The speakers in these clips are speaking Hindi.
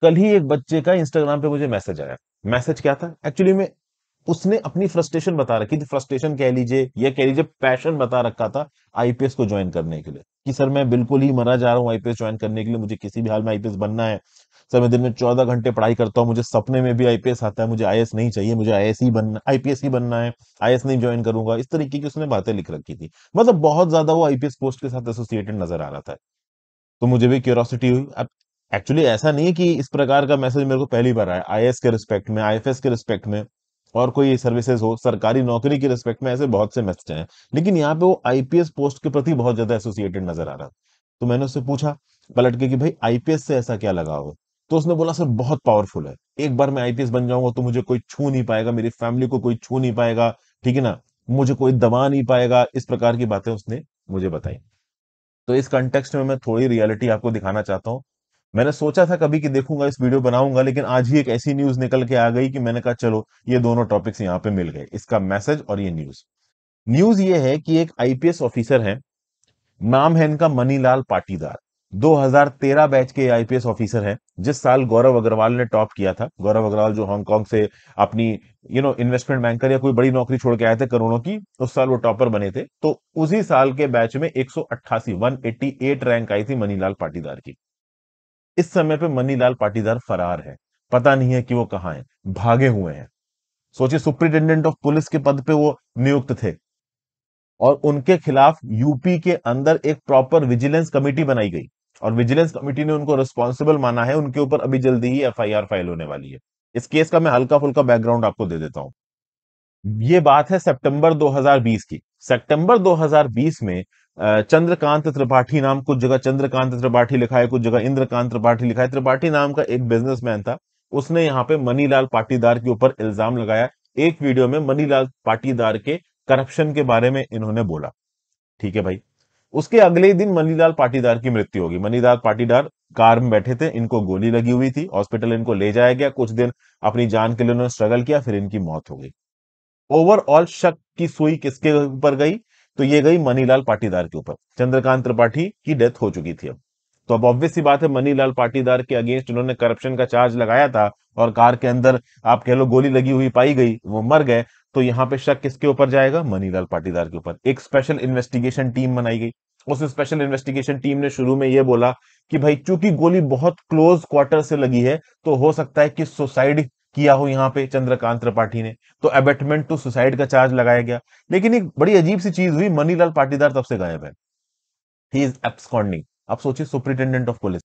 कल ही एक बच्चे का इंस्टाग्राम पे मुझे मैसेज आया। मैसेज क्या था एक्चुअली में, उसने अपनी फ्रस्ट्रेशन बता रखी थी, फ्रस्ट्रेशन कह लीजिए या कह लीजिए पैशन बता रखा था आईपीएस को ज्वाइन करने के लिए, कि सर मैं बिल्कुल ही मरा जा रहा हूँ आईपीएस ज्वाइन करने के लिए, मुझे किसी भी हाल में आईपीएस बनना है। सर मैं दिन में 14 घंटे पढ़ाई करता हूँ, मुझे सपने में भी आईपीएस आता है, मुझे आईएएस नहीं चाहिए, मुझे आईएएस ही बनना, आईपीएस ही बनना है, आईएएस नहीं ज्वाइन करूंगा। इस तरीके की उसने बातें लिख रखी थी। मतलब बहुत ज्यादा वो आईपीएस पोस्ट के साथ एसोसिएटेड नजर आ रहा था। तो मुझे भी क्यूरियोसिटी हुई। अब एक्चुअली ऐसा नहीं है कि इस प्रकार का मैसेज मेरे को पहली बार आया, आईएएस के रिस्पेक्ट में, आईएफएस के रिस्पेक्ट में, और कोई सर्विसेज हो, सरकारी नौकरी के रिस्पेक्ट में, ऐसे बहुत से मैसेज आए। लेकिन यहाँ पे वो आईपीएस पोस्ट के प्रति बहुत ज्यादा एसोसिएटेड नजर आ रहा था। तो मैंने उससे पूछा पलट के कि भाई आईपीएस से ऐसा क्या लगाव है। तो उसने बोला सर बहुत पावरफुल है, एक बार मैं आईपीएस बन जाऊंगा तो मुझे कोई छू नहीं पाएगा, मेरी फैमिली को कोई छू नहीं पाएगा, ठीक है ना, मुझे कोई दबा नहीं पाएगा। इस प्रकार की बातें उसने मुझे बताई। तो इस कंटेक्स्ट में मैं थोड़ी रियलिटी आपको दिखाना चाहता हूँ। मैंने सोचा था कभी कि देखूंगा, इस वीडियो बनाऊंगा, लेकिन आज ही एक ऐसी न्यूज निकल के आ गई कि मैंने कहा चलो ये दोनों टॉपिक्स यहाँ पे मिल गए, इसका मैसेज और ये न्यूज। न्यूज ये है कि एक आईपीएस ऑफिसर है, नाम है इनका मनीलाल पाटीदार। 2013 बैच के आईपीएस ऑफिसर हैं। जिस साल गौरव अग्रवाल ने टॉप किया था, गौरव अग्रवाल जो हांगकांग से अपनी इन्वेस्टमेंट बैंकर या कोई बड़ी नौकरी छोड़ के आए थे करोड़ों की, उस साल वो टॉपर बने थे। तो उसी साल के बैच में 188 188 रैंक आई थी मनीलाल पाटीदार की। इस समय पे मनीलाल पाटीदार फरार है, पता नहीं है कि वो कहाँ है, भागे हुए हैं। सोचिए सुप्रिंटेंडेंट ऑफ पुलिस के पद पे वो नियुक्त थे, और उनके खिलाफ यूपी के अंदर एक प्रॉपर विजिलेंस कमेटी बनाई गई, और विजिलेंस कमेटी ने उनको रिस्पॉन्सिबल माना है। उनके ऊपर अभी जल्दी ही एफआईआर फाइल होने वाली है। इस केस का मैं हल्का फुल्का बैकग्राउंड आपको दे देता हूं। ये बात है सितंबर 2020 की। सितंबर 2020 में चंद्रकांत त्रिपाठी नाम, कुछ जगह चंद्रकांत त्रिपाठी लिखा है, कुछ जगह इंद्रकांत त्रिपाठी लिखा है, त्रिपाठी नाम का एक बिजनेसमैन था। उसने यहाँ पे मनीलाल पाटीदार के ऊपर इल्जाम लगाया। एक वीडियो में मनीलाल पाटीदार के करप्शन के बारे में इन्होंने बोला। ठीक है भाई। उसके अगले ही दिन मनीलाल पाटीदार की मृत्यु होगी। मनीलाल पाटीदार कार में बैठे थे, इनको गोली लगी हुई थी, हॉस्पिटल इनको ले जाया गया, कुछ दिन अपनी जान के लिए उन्होंने स्ट्रगल किया, फिर इनकी मौत हो गई। ओवरऑल शक की सुई किसके ऊपर गई? तो ये गई मनीलाल पाटीदार के ऊपर। चंद्रकांत त्रिपाठी की डेथ हो चुकी थी अब। तो अब ऑब्वियस सी बात है, मनीलाल पाटीदार के अगेंस्ट उन्होंने करप्शन का चार्ज लगाया था, और कार के अंदर आप कह लो गोली लगी हुई पाई गई, वो मर गए। तो यहां पे शक किसके ऊपर जाएगा? मनीलाल पाटीदार के ऊपर। एक स्पेशल इन्वेस्टिगेशन टीम बनाई गई। उस स्पेशल इन्वेस्टिगेशन टीम ने शुरू में यह बोला कि भाई चूंकि गोली बहुत क्लोज क्वार्टर से लगी है, तो हो सकता है कि सुसाइड किया हो यहाँ पे चंद्रकांत त्रिपाठी ने। तो अबेटमेंट टू सुसाइड का चार्ज लगाया गया। लेकिन एक बड़ी अजीब सी चीज हुई, मनीलाल पाटीदार तब से गायब है। He is absconding. आप सोचिए superintendent of police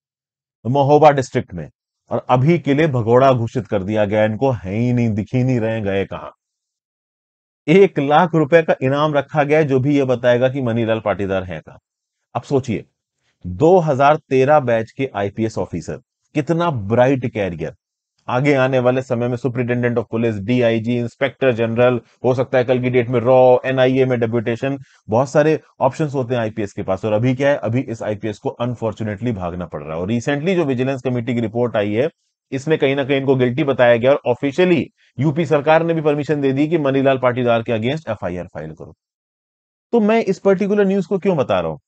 Mahoba district में, और अभी के लिए भगोड़ा घोषित कर दिया गया, इनको है ही नहीं, दिख ही नहीं रहे, गए कहां। 1 लाख रुपए का इनाम रखा गया है जो भी ये बताएगा कि मनीलाल पाटीदार है कहां। अब सोचिए 2013 बैच के आईपीएस ऑफिसर, कितना ब्राइट कैरियर। आगे आने वाले समय में superintendent of police, DIG, inspector general, हो सकता है कल की डेट में रॉ, एनआईए में डेप्यूटेशन, बहुत सारे ऑप्शंस होते हैं आईपीएस के पास। और अभी क्या है, अभी इस आईपीएस को अनफॉर्चुनेटली भागना पड़ रहा है। और रिसेंटली जो विजिलेंस कमेटी की रिपोर्ट आई है, इसमें कहीं ना कहीं इनको गिल्टी बताया गया, और ऑफिशियली यूपी सरकार ने भी परमिशन दे दी कि मनीलाल पाटीदार के अगेंस्ट एफआईआर फाइल करो। तो मैं इस पर्टिकुलर न्यूज को क्यों बता रहा हूं?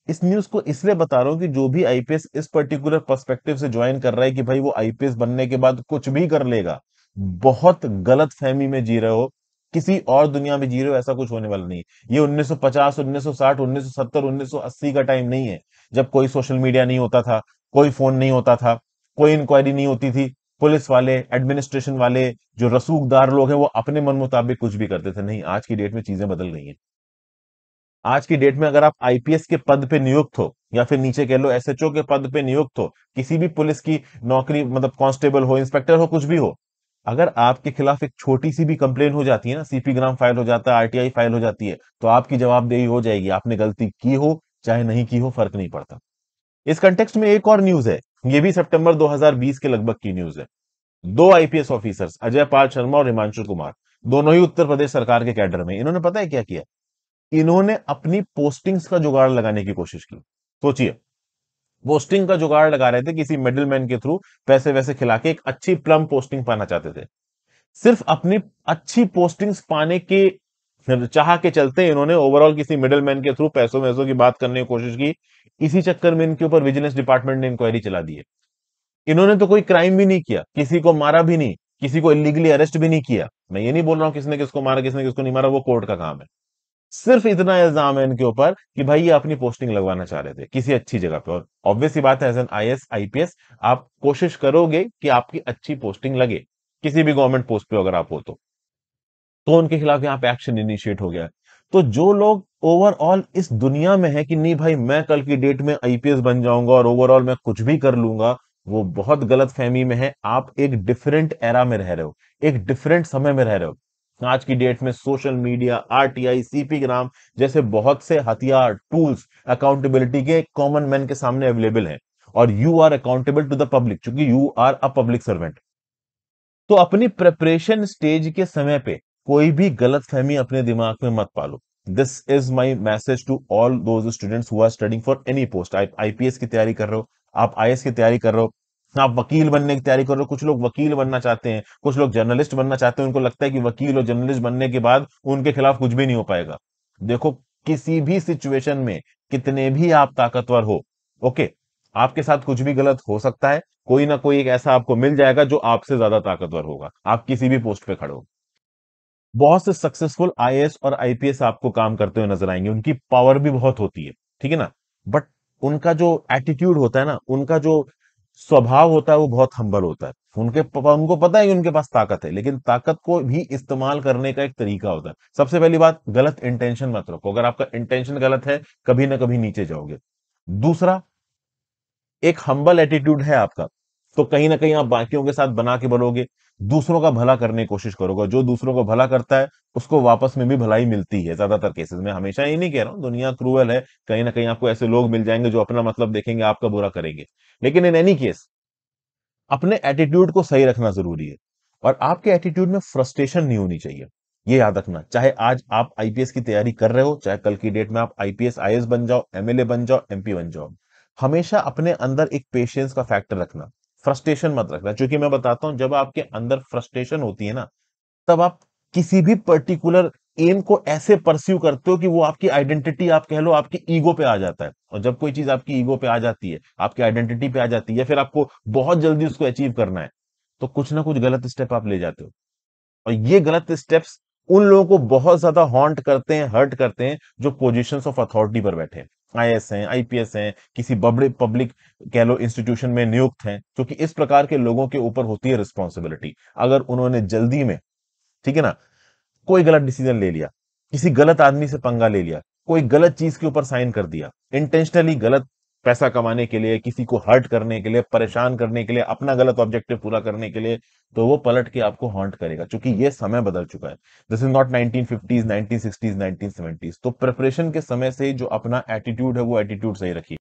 इस न्यूज को इसलिए बता रहा हूं कि जो भी आईपीएस इस पर्टिकुलर पर्सपेक्टिव से ज्वाइन कर रहा है कि भाई वो आईपीएस बनने के बाद कुछ भी कर लेगा, बहुत गलत फहमी में जी रहे हो, किसी और दुनिया में जी रहे हो। ऐसा कुछ होने वाला नहीं। ये 1950, 1960, 1970, 1980 का टाइम नहीं है, जब कोई सोशल मीडिया नहीं होता था, कोई फोन नहीं होता था, कोई इंक्वायरी नहीं होती थी। पुलिस वाले, एडमिनिस्ट्रेशन वाले, जो रसूखदार लोग हैं, वो अपने मन मुताबिक कुछ भी करते थे। नहीं, आज की डेट में चीजें बदल गई हैं। आज की डेट में अगर आप आईपीएस के पद पे नियुक्त हो, या फिर नीचे कह लो एसएचओ के पद पे नियुक्त हो, किसी भी पुलिस की नौकरी, मतलब कांस्टेबल हो, इंस्पेक्टर हो, कुछ भी हो, अगर आपके खिलाफ एक छोटी सी भी कंप्लेन हो जाती है ना, सीपी ग्राम फाइल हो जाता है, आरटीआई फाइल हो जाती है, तो आपकी जवाबदेही हो जाएगी। आपने गलती की हो चाहे नहीं की हो, फर्क नहीं पड़ता। इस कंटेक्स्ट में एक और न्यूज है, ये भी सितंबर 2020 के लगभग की न्यूज है। दो आईपीएस ऑफिसर्स, अजय पाल शर्मा और हिमांशु कुमार, दोनों ही उत्तर प्रदेश सरकार के कैडर में, इन्होंने पता है क्या किया? इन्होंने अपनी पोस्टिंग्स का जुगाड़ लगाने की कोशिश की। सोचिए, पोस्टिंग का जुगाड़ लगा रहे थे किसी मिडिलमैन के थ्रू, पैसे वैसे खिला के एक अच्छी प्लम पोस्टिंग पाना चाहते थे। सिर्फ अपनी अच्छी पोस्टिंग्स पाने के चाह के चलते इन्होंने ओवरऑल किसी मिडिलमैन के थ्रू पैसों वैसों की बात करने की कोशिश की। इसी चक्कर में इनके ऊपर विजिलेंस डिपार्टमेंट ने इंक्वायरी चला दी है। इन्होंने तो कोई क्राइम भी नहीं किया, किसी को मारा भी नहीं, किसी को इलीगली अरेस्ट भी नहीं किया। मैं ये नहीं बोल रहा हूं किसने किसको मारा किसने किसको नहीं मारा, वो कोर्ट का काम है। सिर्फ इतना इल्जाम है इनके ऊपर कि भाई ये अपनी पोस्टिंग लगवाना चाह रहे थे किसी अच्छी जगह पे, और ऑब्वियस सी बात है, एज एन आईएएस आईपीएस आप कोशिश करोगे कि आपकी अच्छी पोस्टिंग लगे, किसी भी गवर्नमेंट पोस्ट पे अगर आप हो तो उनके खिलाफ यहाँ पे एक्शन इनिशिएट हो गया है। तो जो लोग ओवरऑल इस दुनिया में है कि नहीं भाई मैं कल की डेट में आईपीएस बन जाऊंगा और ओवरऑल मैं कुछ भी कर लूंगा, वो बहुत गलत फहमी में है। आप एक डिफरेंट एरा में रह रहे हो, एक डिफरेंट समय में रह रहे हो। आज की डेट में social media, RTI, CP gram जैसे बहुत से हथियार, टूल्स अकाउंटेबिलिटी के कॉमन मैन के सामने अवेलेबल हैं, और you are accountable to the public क्योंकि you are a public servant. तो अपनी प्रिपरेशन स्टेज के समय पे कोई भी गलत फहमी अपने दिमाग में मत पालो। This is my message to all those students who are studying for any post. आप आईपीएस की तैयारी कर रहे हो, आप आईएएस की तैयारी कर रहे हो, आप वकील बनने की तैयारी कर रहे हो। कुछ लोग वकील बनना चाहते हैं, कुछ लोग जर्नलिस्ट बनना चाहते हैं, उनको लगता है कि वकील और जर्नलिस्ट बनने के बाद उनके खिलाफ कुछ भी नहीं हो पाएगा। देखो, किसी भी सिचुएशन में कितने भी आप ताकतवर हो, ओके, आपके साथ कुछ भी गलत हो सकता है। कोई ना कोई एक ऐसा आपको मिल जाएगा जो आपसे ज्यादा ताकतवर होगा, आप किसी भी पोस्ट पे खड़े हो। बहुत से सक्सेसफुल आईएएस और आईपीएस आपको काम करते हुए नजर आएंगे, उनकी पावर भी बहुत होती है, ठीक है ना। बट उनका जो एटीट्यूड होता है ना, उनका जो स्वभाव होता है, वो बहुत हम्बल होता है। उनको पता है कि उनके पास ताकत है, लेकिन ताकत को भी इस्तेमाल करने का एक तरीका होता है। सबसे पहली बात, गलत इंटेंशन मत रखो। अगर आपका इंटेंशन गलत है, कभी ना कभी नीचे जाओगे। दूसरा, एक हम्बल एटीट्यूड है आपका, तो कहीं ना कहीं आप बाकियों के साथ बना के बनोगे, दूसरों का भला करने की कोशिश करोगे। जो दूसरों को भला करता है उसको वापस में भी भलाई मिलती है ज्यादातर केसेस में। हमेशा ये नहीं कह रहा हूं, दुनिया क्रूअल है, कहीं ना कहीं आपको ऐसे लोग मिल जाएंगे जो अपना मतलब देखेंगे, आपका बुरा करेंगे। लेकिन इन एनी केस अपने एटीट्यूड को सही रखना जरूरी है, और आपके एटीट्यूड में फ्रस्ट्रेशन नहीं होनी चाहिए। ये याद रखना, चाहे आज आप आईपीएस की तैयारी कर रहे हो, चाहे कल की डेट में आप आईपीएस आईएएस बन जाओ, एमएलए बन जाओ, एमपी बन जाओ, हमेशा अपने अंदर एक पेशेंस का फैक्टर रखना, फ्रस्ट्रेशन मत रखना। क्योंकि मैं बताता हूं, जब आपके अंदर फ्रस्ट्रेशन होती है ना, तब आप किसी भी पर्टिकुलर एम को ऐसे परस्यू करते हो कि वो आपकी आइडेंटिटी, आप कह लो, आपकी ईगो पे आ जाता है। और जब कोई चीज आपकी ईगो पे आ जाती है, आपकी आइडेंटिटी पे आ जाती है, या फिर आपको बहुत जल्दी उसको अचीव करना है, तो कुछ ना कुछ गलत स्टेप आप ले जाते हो। और ये गलत स्टेप्स उन लोगों को बहुत ज्यादा हॉन्ट करते हैं, हर्ट करते हैं, जो पोजीशंस ऑफ अथॉरिटी पर बैठे हैं, आईएएस हैं, आईपीएस हैं, किसी बड़े पब्लिक कह लो इंस्टीट्यूशन में नियुक्त हैं। क्योंकि इस प्रकार के लोगों के ऊपर होती है रिस्पॉन्सिबिलिटी। अगर उन्होंने जल्दी में, ठीक है ना, कोई गलत डिसीजन ले लिया, किसी गलत आदमी से पंगा ले लिया, कोई गलत चीज के ऊपर साइन कर दिया, इंटेंशनली गलत पैसा कमाने के लिए, किसी को हर्ट करने के लिए, परेशान करने के लिए, अपना गलत ऑब्जेक्टिव पूरा करने के लिए, तो वो पलट के आपको हॉन्ट करेगा। क्योंकि ये समय बदल चुका है। This is not 1950s, 1960s, 1970s। तो प्रिपरेशन के समय से जो अपना एटीट्यूड है, वो एटीट्यूड सही रखिए।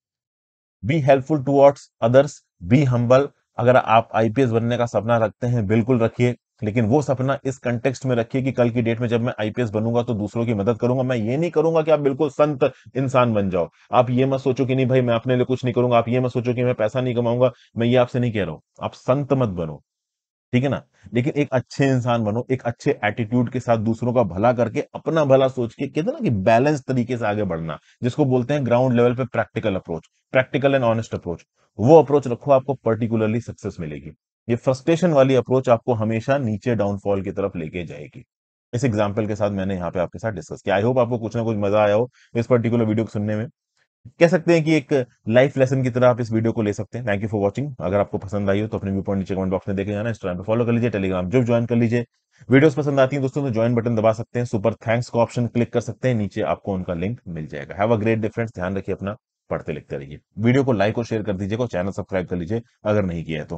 Be helpful towards others, be humble. अगर आप आईपीएस बनने का सपना रखते हैं, बिल्कुल रखिए, लेकिन वो सपना इस कंटेक्स्ट में रखिए कि कल की डेट में जब मैं आईपीएस बनूंगा तो दूसरों की मदद करूंगा। मैं ये नहीं करूंगा कि आप बिल्कुल संत इंसान बन जाओ। आप ये मत सोचो कि नहीं भाई मैं अपने लिए कुछ नहीं करूंगा, आप ये मत सोचो कि मैं पैसा नहीं कमाऊंगा। मैं ये आपसे नहीं कह रहा हूं, आप संत मत बनो, ठीक है ना। लेकिन एक अच्छे इंसान बनो, एक अच्छे एटीट्यूड के साथ दूसरों का भला करके, अपना भला सोच के, कहते हैं ना कि बैलेंस तरीके से आगे बढ़ना, जिसको बोलते हैं ग्राउंड लेवल पे practical approach, practical and honest approach. वो अप्रोच रखो, आपको पर्टिकुलरली सक्सेस मिलेगी। ये फ्रस्ट्रेशन वाली अप्रोच आपको हमेशा नीचे डाउनफॉल की तरफ लेके जाएगी। इस एग्जाम्पल के साथ मैंने यहाँ पे आपके साथ डिस्कस किया। आई होप आपको कुछ ना कुछ मजा आया हो इस पर्टिकुलर वीडियो को सुनने में। कह सकते हैं कि एक लाइफ लेसन की तरह आप इस वीडियो को ले सकते हैं। Thank you for watching. अगर आपको पसंद आई हो तो अपने व्यू पॉइंट नीचे कमेंट बॉक्स में देखे जाना। इंस्टाग्राम पे फॉलो कर लीजिए, टेलीग्राम जो ज्वाइन कर लीजिए। वीडियोस पसंद आती हैं दोस्तों तो ज्वाइन बटन दबा सकते हैं, सुपर थैंक्स का ऑप्शन क्लिक कर सकते हैं, नीचे आपको उनका लिंक मिल जाएगा। Have a great day friends, ध्यान रखिए अपना, पढ़ते लिखते रहिए। वीडियो को लाइक और शेयर कर दीजिएगा, चैनल सब्सक्राइब कर लीजिए अगर नहीं किया है तो।